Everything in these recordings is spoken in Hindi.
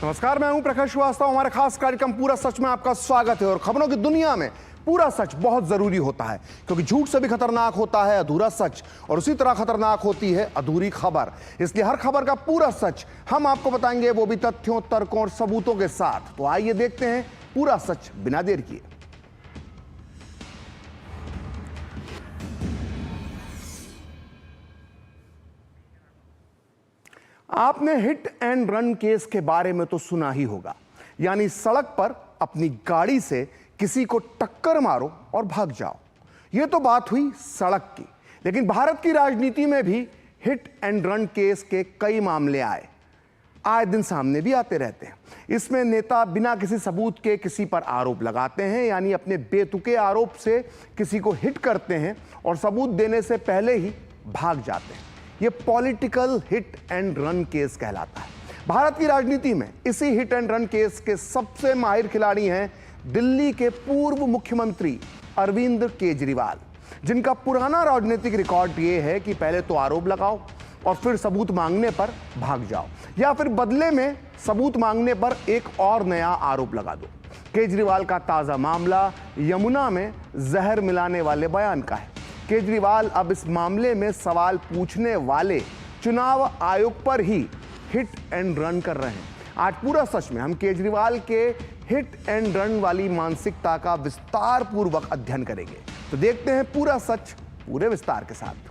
नमस्कार, मैं हूं प्रखर श्रीवास्तव। हमारे खास कार्यक्रम पूरा सच में आपका स्वागत है। और खबरों की दुनिया में पूरा सच बहुत जरूरी होता है, क्योंकि झूठ से भी खतरनाक होता है अधूरा सच, और उसी तरह खतरनाक होती है अधूरी खबर। इसलिए हर खबर का पूरा सच हम आपको बताएंगे, वो भी तथ्यों, तर्कों और सबूतों के साथ। तो आइए देखते हैं पूरा सच बिना देर किए। आपने हिट एंड रन केस के बारे में तो सुना ही होगा, यानी सड़क पर अपनी गाड़ी से किसी को टक्कर मारो और भाग जाओ। यह तो बात हुई सड़क की, लेकिन भारत की राजनीति में भी हिट एंड रन केस के कई मामले आए दिन सामने भी आते रहते हैं। इसमें नेता बिना किसी सबूत के किसी पर आरोप लगाते हैं, यानी अपने बेतुके आरोप से किसी को हिट करते हैं और सबूत देने से पहले ही भाग जाते हैं। यह political hit and run case कहलाता है। भारत की राजनीति में इसी हिट एंड रन केस के सबसे माहिर खिलाड़ी हैं दिल्ली के पूर्व मुख्यमंत्री अरविंद केजरीवाल, जिनका पुराना राजनीतिक रिकॉर्ड यह है कि पहले तो आरोप लगाओ और फिर सबूत मांगने पर भाग जाओ, या फिर बदले में सबूत मांगने पर एक और नया आरोप लगा दो। केजरीवाल का ताजा मामला यमुना में जहर मिलाने वाले बयान का है। केजरीवाल अब इस मामले में सवाल पूछने वाले चुनाव आयोग पर ही हिट एंड रन कर रहे हैं। आज पूरा सच में हम केजरीवाल के हिट एंड रन वाली मानसिकता का विस्तार पूर्वक अध्ययन करेंगे। तो देखते हैं पूरा सच पूरे विस्तार के साथ।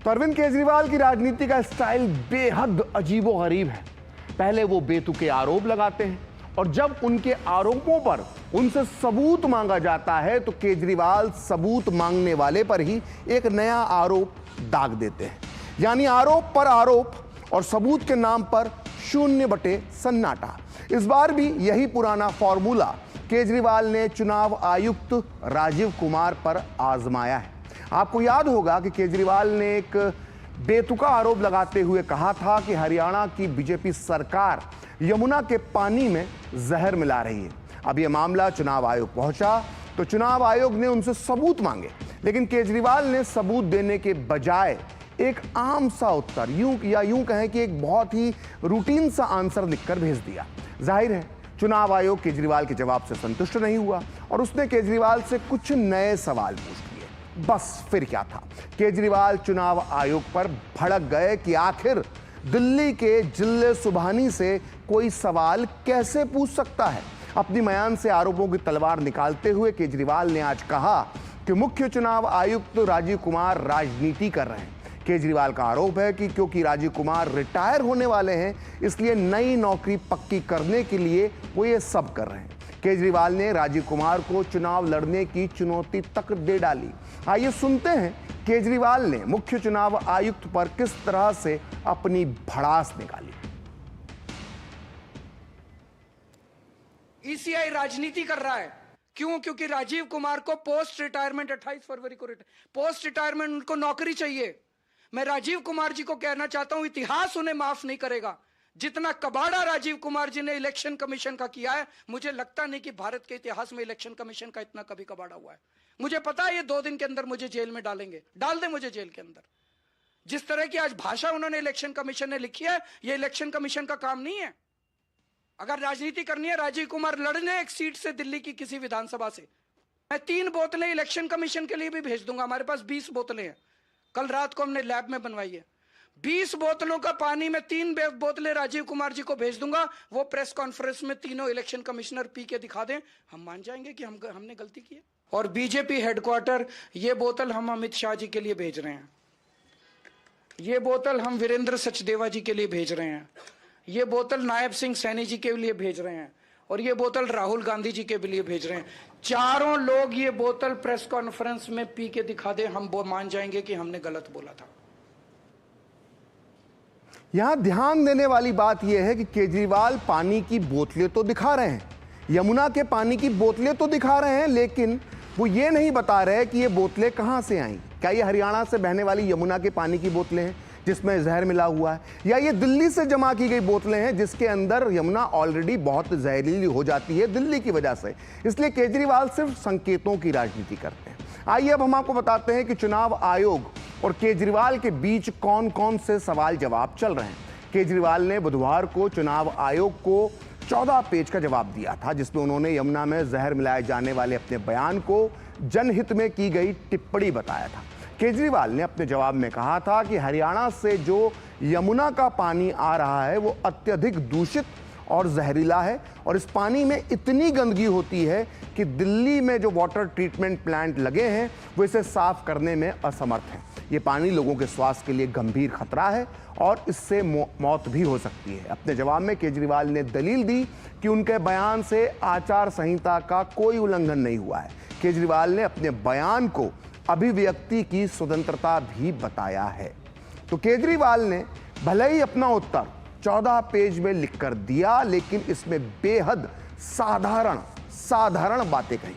तो अरविंद केजरीवाल की राजनीति का स्टाइल बेहद अजीबोगरीब है। पहले वो बेतुके आरोप लगाते हैं, और जब उनके आरोपों पर उनसे सबूत मांगा जाता है तो केजरीवाल सबूत मांगने वाले पर ही एक नया आरोप दाग देते हैं। यानी आरोप पर आरोप और सबूत के नाम पर शून्य बटे सन्नाटा। इस बार भी यही पुराना फॉर्मूला केजरीवाल ने चुनाव आयुक्त राजीव कुमार पर आजमाया है। आपको याद होगा कि केजरीवाल ने एक बेतुका आरोप लगाते हुए कहा था कि हरियाणा की बीजेपी सरकार यमुना के पानी में जहर मिला रही है। अब यह मामला चुनाव आयोग पहुंचा तो चुनाव आयोग ने उनसे सबूत मांगे, लेकिन केजरीवाल ने सबूत देने के बजाय एक आम सा उत्तर, यूं कहें कि एक बहुत ही रूटीन सा आंसर लिखकर भेज दिया। जाहिर है चुनाव आयोग केजरीवाल के जवाब से संतुष्ट नहीं हुआ और उसने केजरीवाल से कुछ नए सवाल पूछ लिए। बस फिर क्या था, केजरीवाल चुनाव आयोग पर भड़क गए कि आखिर दिल्ली के जिले सुबहानी से कोई सवाल कैसे पूछ सकता है। अपनी मयान से आरोपों की तलवार निकालते हुए केजरीवाल ने आज कहा कि मुख्य चुनाव आयुक्त राजीव कुमार राजनीति कर रहे हैं। केजरीवाल का आरोप है कि क्योंकि राजीव कुमार रिटायर होने वाले हैं, इसलिए नई नौकरी पक्की करने के लिए वो ये सब कर रहे हैं। केजरीवाल ने राजीव कुमार को चुनाव लड़ने की चुनौती तक दे डाली। आइए सुनते हैं केजरीवाल ने मुख्य चुनाव आयुक्त पर किस तरह से अपनी भड़ास निकाली। ईसीआई राजनीति कर रहा है। क्यों? क्योंकि राजीव कुमार को पोस्ट रिटायरमेंट 28 फरवरी को पोस्ट रिटायरमेंट उनको नौकरी चाहिए। मैं राजीव कुमार जी को कहना चाहता हूं, इतिहास उन्हें माफ नहीं करेगा। जितना कबाड़ा राजीव कुमार जी ने इलेक्शन कमीशन का किया है, मुझे लगता नहीं कि भारत के इतिहास में इलेक्शन कमीशन का इतना कभी कबाड़ा हुआ है। मुझे पता है ये 2 दिन के अंदर मुझे जेल में डालेंगे, डाल दे मुझे जेल के अंदर। जिस तरह की आज भाषा उन्होंने इलेक्शन कमीशन ने लिखी है, ये इलेक्शन कमीशन का काम नहीं है। अगर राजनीति करनी है, राजीव कुमार लड़ने एक सीट से दिल्ली की किसी विधानसभा से, मैं 3 बोतलें इलेक्शन कमीशन के लिए भी भेज दूंगा। हमारे पास 20 बोतलें हैं, कल रात को हमने लैब में बनवाई है। 20 बोतलों का पानी में 3 बोतलें राजीव कुमार जी को भेज दूंगा। वो प्रेस कॉन्फ्रेंस में तीनों इलेक्शन कमिश्नर पी के दिखा दें, हम मान जाएंगे कि हमने गलती की है। और बीजेपी हेडक्वार्टर, ये बोतल हम अमित शाह जी के लिए भेज रहे हैं, ये बोतल हम वीरेंद्र सचदेवा जी के लिए भेज रहे हैं, ये बोतल नायब सिंह सैनी जी के लिए भेज रहे हैं, और ये बोतल राहुल गांधी जी के लिए भेज रहे हैं। चारों लोग ये बोतल प्रेस कॉन्फ्रेंस में पी के दिखा दें, हम मान जाएंगे कि हमने गलत बोला था। यहां ध्यान देने वाली बात यह है कि केजरीवाल पानी की बोतलें तो दिखा रहे हैं, यमुना के पानी की बोतलें तो दिखा रहे हैं, लेकिन वो ये नहीं बता रहे कि ये बोतलें कहां से आई। क्या ये हरियाणा से बहने वाली यमुना के पानी की बोतलें हैं जिसमें जहर मिला हुआ है, या ये दिल्ली से जमा की गई बोतलें हैं जिसके अंदर यमुना ऑलरेडी बहुत जहरीली हो जाती है दिल्ली की वजह से। इसलिए केजरीवाल सिर्फ संकेतों की राजनीति करते हैं। आइए अब हम आपको बताते हैं कि चुनाव आयोग और केजरीवाल के बीच कौन कौन से सवाल जवाब चल रहे हैं। केजरीवाल ने बुधवार को चुनाव आयोग को 14 पेज का जवाब दिया था, जिसमें उन्होंने यमुना में जहर मिलाए जाने वाले अपने बयान को जनहित में की गई टिप्पणी बताया था। केजरीवाल ने अपने जवाब में कहा था कि हरियाणा से जो यमुना का पानी आ रहा है वो अत्यधिक दूषित और जहरीला है और इस पानी में इतनी गंदगी होती है कि दिल्ली में जो वाटर ट्रीटमेंट प्लांट लगे हैं वो इसे साफ करने में असमर्थ हैं। ये पानी लोगों के स्वास्थ्य के लिए गंभीर खतरा है और इससे मौत भी हो सकती है। अपने जवाब में केजरीवाल ने दलील दी कि उनके बयान से आचार संहिता का कोई उल्लंघन नहीं हुआ है। केजरीवाल ने अपने बयान को अभिव्यक्ति की स्वतंत्रता भी बताया है। तो केजरीवाल ने भले ही अपना उत्तर 14 पेज में लिखकर दिया, लेकिन इसमें बेहद साधारण बातें कही।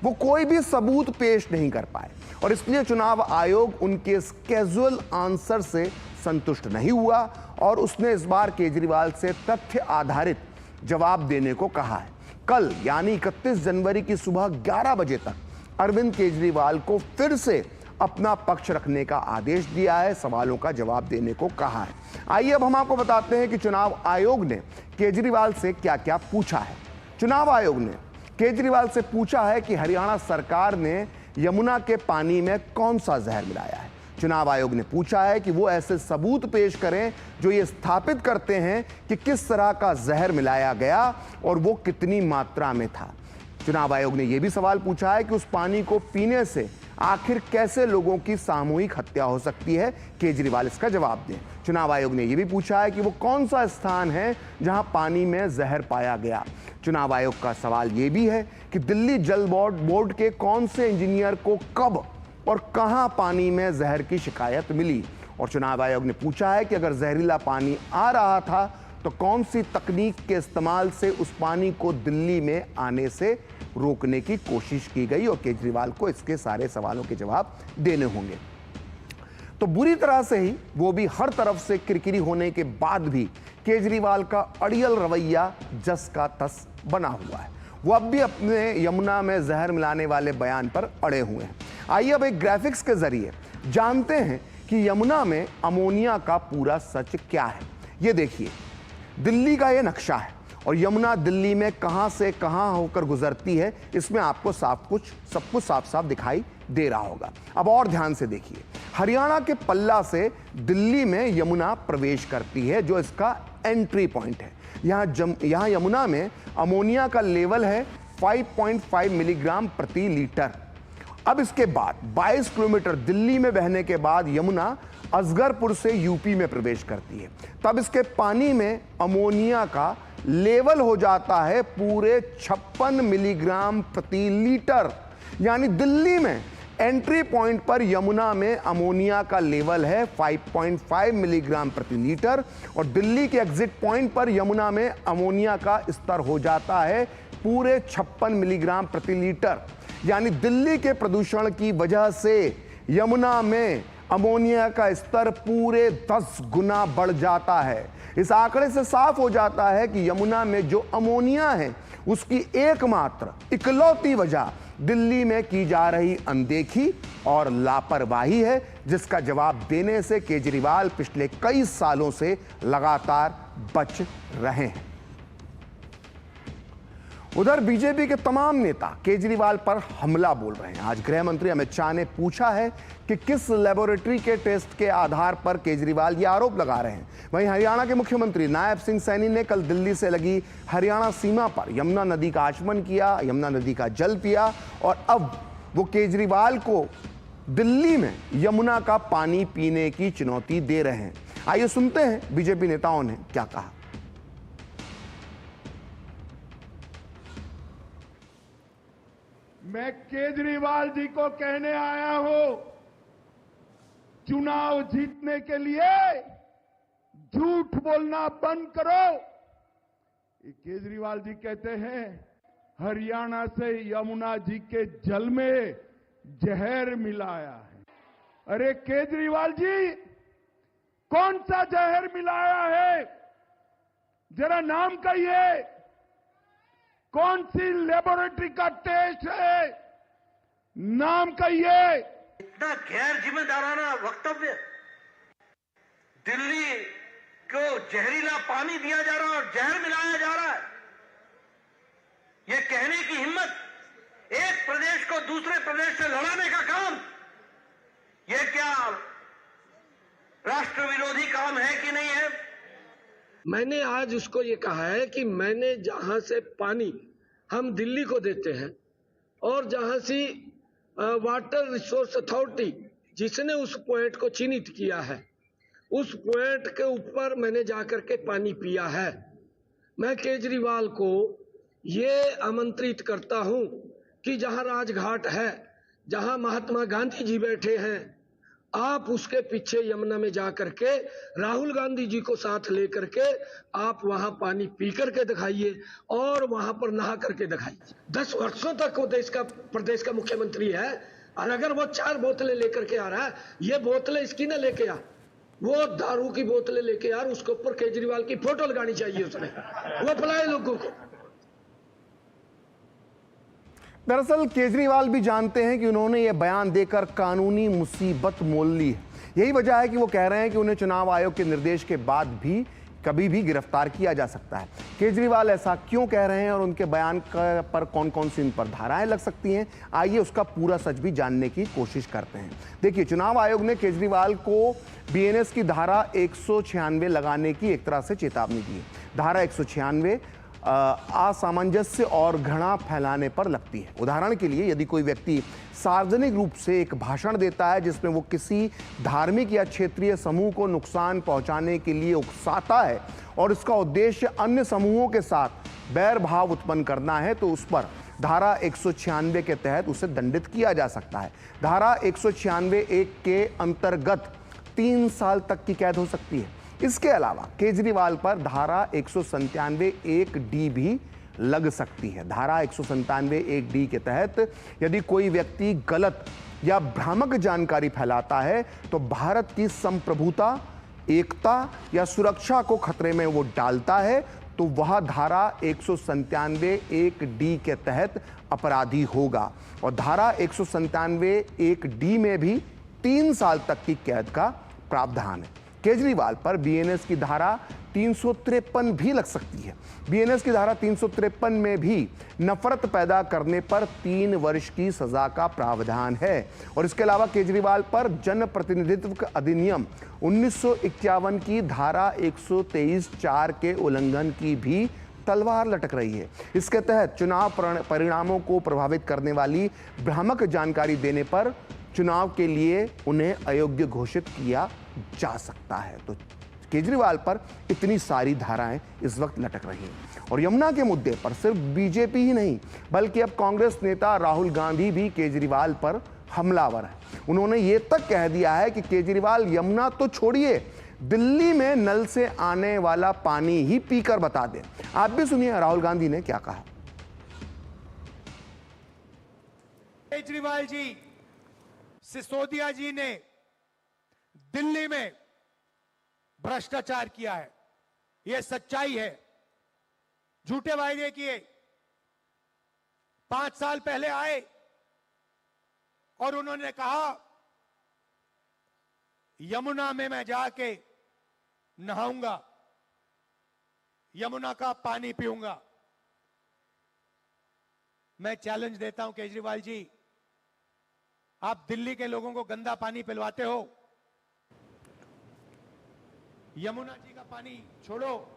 वो कोई भी सबूत पेश नहीं कर पाए और इसलिए चुनाव आयोग उनके इस कैजुअल आंसर से संतुष्ट नहीं हुआ और उसने इस बार केजरीवाल से तथ्य आधारित जवाब देने को कहा है। कल यानी 31 जनवरी की सुबह 11 बजे तक अरविंद केजरीवाल को फिर से अपना पक्ष रखने का आदेश दिया है, सवालों का जवाब देने को कहा है। आइए अब हम आपको बताते हैं कि चुनाव आयोग ने केजरीवाल से क्या क्या पूछा है। चुनाव आयोग ने केजरीवाल से पूछा है कि हरियाणा सरकार ने यमुना के पानी में कौन सा जहर मिलाया है। चुनाव आयोग ने पूछा है कि वो ऐसे सबूत पेश करें जो ये स्थापित करते हैं कि किस तरह का जहर मिलाया गया और वो कितनी मात्रा में था। चुनाव आयोग ने यह भी सवाल पूछा है कि उस पानी को पीने से आखिर कैसे लोगों की सामूहिक हत्या हो सकती है। केजरीवाल इसका जवाब दें। चुनाव आयोग ने यह भी पूछा है कि वो कौन सा स्थान है जहां पानी में जहर पाया गया। चुनाव आयोग का सवाल यह भी है कि दिल्ली जल बोर्ड के कौन से इंजीनियर को कब और कहां पानी में जहर की शिकायत मिली। और चुनाव आयोग ने पूछा है कि अगर जहरीला पानी आ रहा था तो कौन सी तकनीक के इस्तेमाल से उस पानी को दिल्ली में आने से रोकने की कोशिश की गई। और केजरीवाल को इसके सारे सवालों के जवाब देने होंगे। तो बुरी तरह से ही, वो भी हर तरफ से किरकिरी होने के बाद भी, केजरीवाल का अड़ियल रवैया जस का तस बना हुआ है। वो अब भी अपने यमुना में जहर मिलाने वाले बयान पर अड़े हुए हैं। आइए अब एक ग्राफिक्स के जरिए जानते हैं कि यमुना में अमोनिया का पूरा सच क्या है। ये देखिए, दिल्ली का ये नक्शा है और यमुना दिल्ली में कहां से कहां होकर गुजरती है, इसमें आपको सब कुछ साफ साफ दिखाई दे रहा होगा। अब और ध्यान से देखिए, हरियाणा के पल्ला से दिल्ली में यमुना प्रवेश करती है, जो इसका एंट्री पॉइंट है। यहां यमुना में अमोनिया का लेवल है 5.5 मिलीग्राम प्रति लीटर। अब इसके बाद 22 किलोमीटर दिल्ली में बहने के बाद यमुना असगरपुर से यूपी में प्रवेश करती है। तब इसके पानी में अमोनिया का लेवल हो जाता है पूरे 56 मिलीग्राम प्रति लीटर। यानी दिल्ली में एंट्री पॉइंट पर यमुना में अमोनिया का लेवल है 5.5 मिलीग्राम प्रति लीटर और दिल्ली के एग्जिट पॉइंट पर यमुना में अमोनिया का स्तर हो जाता है पूरे 56 मिलीग्राम प्रति लीटर। यानी दिल्ली के प्रदूषण की वजह से यमुना में अमोनिया का स्तर पूरे 10 गुना बढ़ जाता है। इस आंकड़े से साफ हो जाता है कि यमुना में जो अमोनिया है उसकी एकमात्र इकलौती वजह दिल्ली में की जा रही अनदेखी और लापरवाही है, जिसका जवाब देने से केजरीवाल पिछले कई सालों से लगातार बच रहे हैं। उधर बीजेपी के तमाम नेता केजरीवाल पर हमला बोल रहे हैं। आज गृह मंत्री अमित शाह ने पूछा है कि किस लेबोरेटरी के टेस्ट के आधार पर केजरीवाल ये आरोप लगा रहे हैं। वहीं हरियाणा के मुख्यमंत्री नायब सिंह सैनी ने कल दिल्ली से लगी हरियाणा सीमा पर यमुना नदी का आचमन किया, यमुना नदी का जल पिया और अब वो केजरीवाल को दिल्ली में यमुना का पानी पीने की चुनौती दे रहे हैं। आइए सुनते हैं बीजेपी नेताओं ने क्या कहा। मैं केजरीवाल जी को कहने आया हूं, चुनाव जीतने के लिए झूठ बोलना बंद करो। ये केजरीवाल जी कहते हैं हरियाणा से यमुना जी के जल में जहर मिलाया है। अरे केजरीवाल जी, कौन सा जहर मिलाया है, जरा नाम कहिए। कौन सी लेबोरेटरी का टेस्ट है, नाम कहिए। कितना गैर जिम्मेदाराना वक्तव्य। दिल्ली को जहरीला पानी दिया जा रहा है और जहर मिलाया जा रहा है। यह कहने की हिम्मत, एक प्रदेश को दूसरे प्रदेश से लड़ाने का काम, यह क्या राष्ट्र विरोधी काम है कि नहीं है? मैंने आज उसको ये कहा है कि मैंने जहां से पानी हम दिल्ली को देते हैं और जहां से वाटर रिसोर्स अथॉरिटी जिसने उस पॉइंट को चिन्हित किया है, उस पॉइंट के ऊपर मैंने जाकर के पानी पिया है। मैं केजरीवाल को ये आमंत्रित करता हूं कि जहां राजघाट है, जहां महात्मा गांधी जी बैठे हैं, आप उसके पीछे यमुना में जाकर के राहुल गांधी जी को साथ लेकर के आप वहां पानी पी करके दिखाइए और वहां पर नहा करके दिखाइए। 10 वर्षों तक वो प्रदेश का मुख्यमंत्री है और अगर वो 4 बोतलें लेकर के आ रहा है, ये बोतलें इसकी ना लेके आ, वो दारू की बोतलें लेके यार, उसके ऊपर केजरीवाल की फोटो लगानी चाहिए उसने, वो बुलाए लोगों को। दरअसल केजरीवाल भी जानते हैं कि उन्होंने यह बयान देकर कानूनी मुसीबत मोल ली है। यही वजह है कि वो कह रहे हैं कि उन्हें चुनाव आयोग के निर्देश के बाद भी कभी भी गिरफ्तार किया जा सकता है। केजरीवाल ऐसा क्यों कह रहे हैं और उनके बयान पर कौन कौन सी इन पर धाराएं लग सकती हैं, आइए उसका पूरा सच भी जानने की कोशिश करते हैं। देखिए, चुनाव आयोग ने केजरीवाल को बीएनएस की धारा 196 लगाने की एक तरह से चेतावनी दी है। धारा 196 असामंजस्य और घृणा फैलाने पर लगती है। उदाहरण के लिए, यदि कोई व्यक्ति सार्वजनिक रूप से एक भाषण देता है जिसमें वो किसी धार्मिक या क्षेत्रीय समूह को नुकसान पहुंचाने के लिए उकसाता है और इसका उद्देश्य अन्य समूहों के साथ बैर भाव उत्पन्न करना है, तो उस पर धारा 196 के तहत उसे दंडित किया जा सकता है। धारा 196(1) के अंतर्गत 3 साल तक की कैद हो सकती है। इसके अलावा केजरीवाल पर धारा 197(1)(d) भी लग सकती है। धारा 197(1)(d) के तहत यदि कोई व्यक्ति गलत या भ्रामक जानकारी फैलाता है तो भारत की संप्रभुता, एकता या सुरक्षा को खतरे में वो डालता है, तो वह धारा 197(1)(d) के तहत अपराधी होगा। और धारा 197(1)(d) में भी 3 साल तक की कैद का प्रावधान है। केजरीवाल पर बीएनएस की धारा 353 भी लग सकती है। बीएनएस की धारा 353 में भी नफरत पैदा करने पर 3 वर्ष की सजा का प्रावधान है। और इसके अलावा केजरीवाल पर जनप्रतिनिधित्व अधिनियम 1951 की धारा 123(4) के उल्लंघन की भी तलवार लटक रही है। इसके तहत चुनाव परिणामों को प्रभावित करने वाली भ्रामक जानकारी देने पर चुनाव के लिए उन्हें अयोग्य घोषित किया जा सकता है। तो केजरीवाल पर इतनी सारी धाराएं इस वक्त लटक रही हैं। और यमुना के मुद्दे पर सिर्फ बीजेपी ही नहीं, बल्कि अब कांग्रेस नेता राहुल गांधी भी केजरीवाल पर हमलावर है। उन्होंने ये तक कह दिया है कि केजरीवाल यमुना तो छोड़िए, दिल्ली में नल से आने वाला पानी ही पीकर बता दे। आप भी सुनिए राहुल गांधी ने क्या कहा। केजरीवाल जी, सिसोदिया जी ने दिल्ली में भ्रष्टाचार किया है, यह सच्चाई है। झूठे वायदे किए। 5 साल पहले आए और उन्होंने कहा यमुना में मैं जाके नहाऊंगा, यमुना का पानी पीऊंगा। मैं चैलेंज देता हूं केजरीवाल जी, आप दिल्ली के लोगों को गंदा पानी पिलवाते हो, यमुना जी का पानी छोड़ो,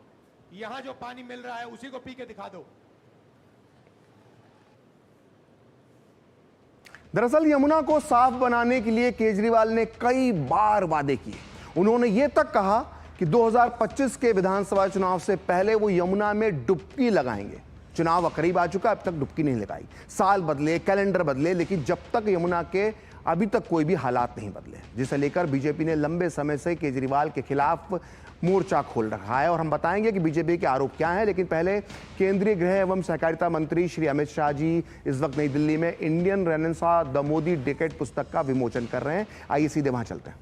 यहां जो पानी मिल रहा है उसी को पी के दिखा दो। दरअसल यमुना को साफ बनाने के लिए केजरीवाल ने कई बार वादे किए। उन्होंने यह तक कहा कि 2025 के विधानसभा चुनाव से पहले वो यमुना में डुबकी लगाएंगे। चुनाव करीब आ चुका, अब तक डुबकी नहीं लगाई। साल बदले, कैलेंडर बदले, लेकिन जब तक यमुना के अभी तक कोई भी हालात नहीं बदले, जिसे लेकर बीजेपी ने लंबे समय से केजरीवाल के खिलाफ मोर्चा खोल रखा है। और हम बताएंगे कि बीजेपी के आरोप क्या है, लेकिन पहले केंद्रीय गृह एवं सहकारिता मंत्री श्री अमित शाह जी इस वक्त नई दिल्ली में Indian renaissance the Modi decade पुस्तक का विमोचन कर रहे हैं। आइए सीधे वहां चलते हैं।